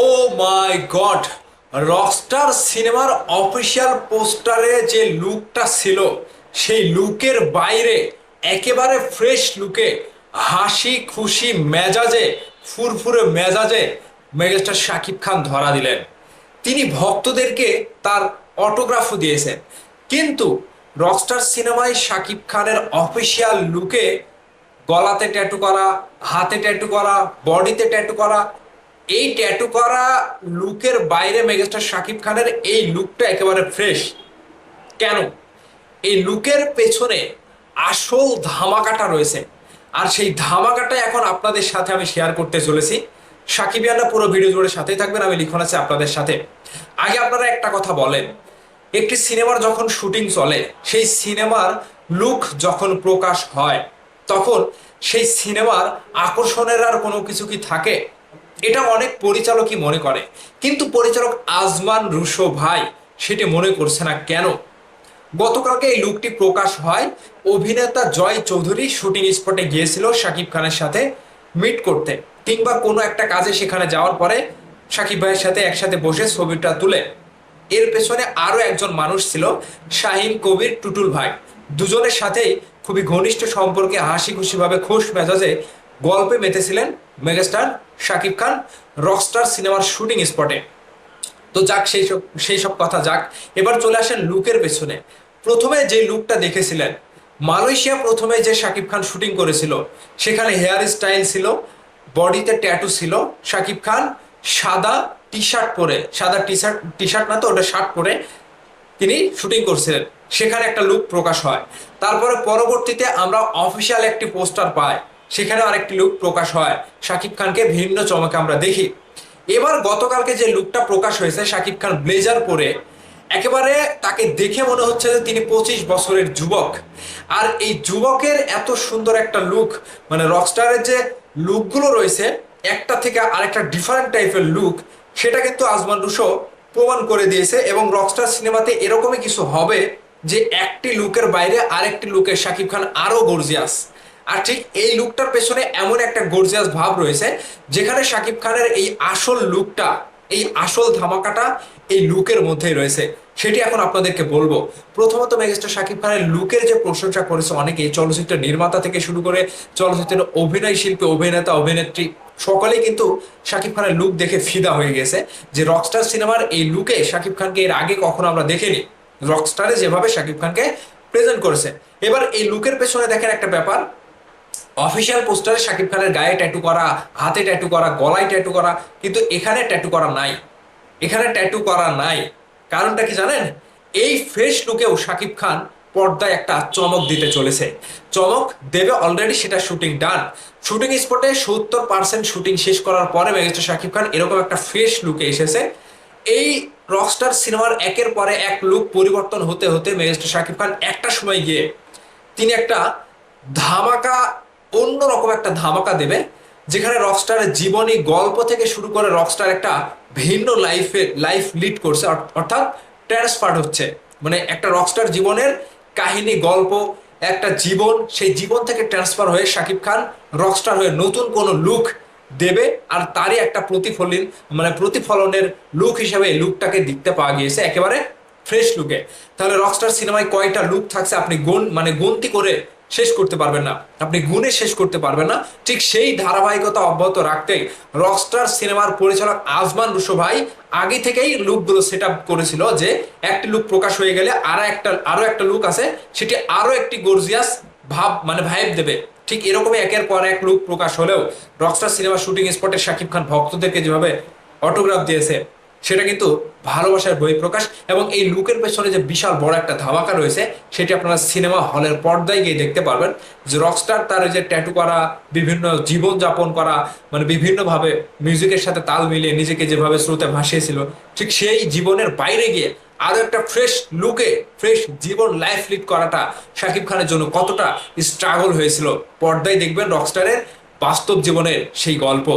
ও মাই god, Rockstar সিনেমার official পোস্টারে যে লুকটা ছিল সেই লুকের বাইরে একেবারে ফ্রেশ লুকে হাসি খুশি মেজাজে ফুরফুরে মেজাজে মেগাস্টার শাকিব খান ধরা দিলেন। তিনি ভক্তদেরকে তার অটোগ্রাফও দিয়েছেন, কিন্তু রকস্টার সিনেমায় শাকিব খানের অফিসিয়াল লুকে গলাতে ট্যাটু করা, হাতে ট্যাটু করা, বডিতে ট্যাটু করা, এই ট্যাটু করা লুকের বাইরে মেগাস্টার শাকিব খানের এই লুকটা একেবারে ফ্রেশ। কেন? এই লুকের পেছনে আসল ধামাকাটা রয়েছে, আর সেই ধামাকাটা এখন আপনাদের সাথে আমি শেয়ার করতে চলেছি। সাকিবিয়ানরা পুরো ভিডিও জুড়ে সাথেই থাকবেন, আমি লিখন আছি আপনাদের সাথে। আগে আপনারা একটা কথা বলেন, একটি সিনেমার যখন শুটিং চলে, সেই সিনেমার লুক যখন প্রকাশ হয়, তখন সেই সিনেমার আকর্ষণের আর কোনো কিছু কি থাকে? এটা অনেক পরিচালকই মনে করে, কিন্তু পরিচালক আজমান রুশো ভাই সেটি মনে করছে না। কেন? গতকালকে এই লুকটি প্রকাশ হয়, অভিনেতা জয় চৌধুরী শুটিং স্পটে গিয়েছিল শাকিব খানের সাথে মিট করতে, কিংবা কোনো একটা কাজে সেখানে যাওয়ার পরে শাকিব ভাইয়ের সাথে একসাথে বসে ছবিটা তুলে। এর পেছনে আরো একজন মানুষ ছিল, শাহিন কবির টুটুল ভাই। দুজনের সাথেই খুবই ঘনিষ্ঠ সম্পর্কে হাসি খুশি ভাবে খোশ মেজাজে গল্পে মেতেছিলেন মেগাস্টার শাকিব খান রকস্টার সিনেমার শুটিং স্পটে। তো যাক, সেই সব কথা যাক, এবার চলে আসেন লুকের পেছনে। প্রথমে যে লুকটা দেখেছিলেন, মালয়েশিয়া প্রথমে যে শাকিব খান শুটিং করেছিল, সেখানে হেয়ার স্টাইল ছিল, বডিতে ট্যাটু ছিল। শাকিব খান সাদা টি শার্ট পরে, সাদা টি শার্ট না তো ওটা শার্ট পরে তিনি শুটিং করছিলেন, সেখানে একটা লুক প্রকাশ হয়। তারপরে পরবর্তীতে আমরা অফিসিয়াল একটি পোস্টার পাই, সেখানে আরেকটি লুক প্রকাশ হয়, শাকিব খানকে ভিন্ন চমকে আমরা দেখি। এবার গতকালকে যে লুকটা প্রকাশ হয়েছে, শাকিব খান ব্লেজার পরে, একেবারে তাকে দেখে মনে হচ্ছে যে তিনি 25 বছরের যুবক। আর এই যুবকের এত সুন্দর একটা লুক, মানে রকস্টারের যে লুকগুলো রয়েছে, একটা থেকে আরেকটা ডিফারেন্ট টাইপের লুক, সেটা কিন্তু আজমান রুশো প্রমাণ করে দিয়েছে। এবং রকস্টার সিনেমাতে এরকমই কিছু হবে যে একটি লুকের বাইরে আরেকটি লুকে শাকিব খান আরো গর্জিয়াস। আর ঠিক এই লুকটার পেছনে এমন একটা গর্জিয়াস ভাব রয়েছে, যেখানে শাকিব খানের এই আসল লুকটা, এই আসল ধামাকাটা এই লুকের মধ্যেই রয়েছে। সেটি এখন আপনাদেরকে বলবো। প্রথমত মেগাস্টার শাকিব খানের লুকের যে প্রশংসা করেছে অনেকেই, চলচ্চিত্র নির্মাতা থেকে শুরু করে চলচ্চিত্রের অভিনয় শিল্পী, অভিনেতা, অভিনেত্রী, সকলেই কিন্তু শাকিব খানের লুক দেখে ফিদা হয়ে গেছে। যে রকস্টার সিনেমার এই লুকে শাকিব খানকে এর আগে কখনো আমরা দেখিনি, রকস্টারে যেভাবে শাকিব খানকে প্রেজেন্ট করেছে। এবার এই লুকের পেছনে দেখেন একটা ব্যাপার, অফিসিয়াল পোস্টারে শাকিব খানের গায়ে ট্যাটু করা, হাতে ট্যাটু করা, গলায় ট্যাটু করা, কিন্তু এখানে ট্যাটু করা নাই। এখানে ট্যাটু করা নাই, কারণটা কি জানেন? এই ফ্রেশ লুকেও শাকিব খান পর্দায় একটা চমক দিতে চলেছে। চমক দেবে অলরেডি, সেটা শুটিং ডান। শুটিং স্পটে 70% শুটিং শেষ করার পরে মেগাস্টার শাকিব খান এরকম একটা ফ্রেশ লুকে এসেছে। এই রকস্টার সিনেমার একের পরে এক লুক পরিবর্তন হতে হতে মেগাস্টার শাকিব খান একটা সময় গিয়ে তিনি একটা ধামাকা, অন্যরকম একটা ধামাকা দেবে, যেখানে রকস্টারের জীবনী গল্প থেকে শুরু করে রকস্টার একটা ভিন্ন লাইফ লিড করছে, অর্থাৎ ট্রান্সফার হচ্ছে। মানে একটা রকস্টার জীবনের কাহিনী, গল্প, একটা জীবন, সেই জীবন থেকে ট্রান্সফার হয়ে শাকিব খান রকস্টার হয়ে নতুন কোনো লুক দেবে। আর তারই একটা প্রতিফলনের লুক হিসেবে এই লুকটাকে দেখতে পাওয়া গিয়েছে একেবারে ফ্রেশ লুকে। তাহলে রকস্টার সিনেমায় কয়টা লুক থাকছে আপনি গুনতি করে শেষ করতে পারবেন না, আপনি গুণে শেষ করতে পারবেন না। ঠিক সেই ধারাবাহিকতা অব্যাহত রাখতেই রকস্টার সিনেমার পরিচালক আজমান রুশো ভাই আগে থেকেই লুকগুলো সেট আপ করেছিল, যে একটি লুক প্রকাশ হয়ে গেলে আরো একটা লুক আছে, সেটি আরো একটি গর্জিয়াস ভাব, মানে ভাইব দেবে। ঠিক এরকমই একের পর এক লুক প্রকাশ হলেও রকস্টার সিনেমা শুটিং স্পটে শাকিব খান ভক্তদেরকে যেভাবে অটোগ্রাফ দিয়েছে, সেটা কিন্তু ভালোবাসার বহিঃপ্রকাশ। এবং এই লুকের পেছনে যে বিশাল বড় একটা ধামাকা রয়েছে, সেটি আপনারা সিনেমা হলের পর্দায় গিয়ে দেখতে পারবেন। যে রকস্টার তার যে ট্যাটু করা, বিভিন্ন জীবন যাপন করা, মানে বিভিন্নভাবে মিউজিকের সাথে তাল মিলিয়ে নিজেকে যেভাবে স্রোতে ভাসিয়েছিল, ঠিক সেই জীবনের বাইরে গিয়ে আরো একটা ফ্রেশ লুকে ফ্রেশ জীবন লাইফ লিড করাটা শাকিব খানের জন্য কতটা স্ট্রাগল হয়েছিল, পর্দায় দেখবেন রকস্টারের বাস্তব জীবনের সেই গল্প।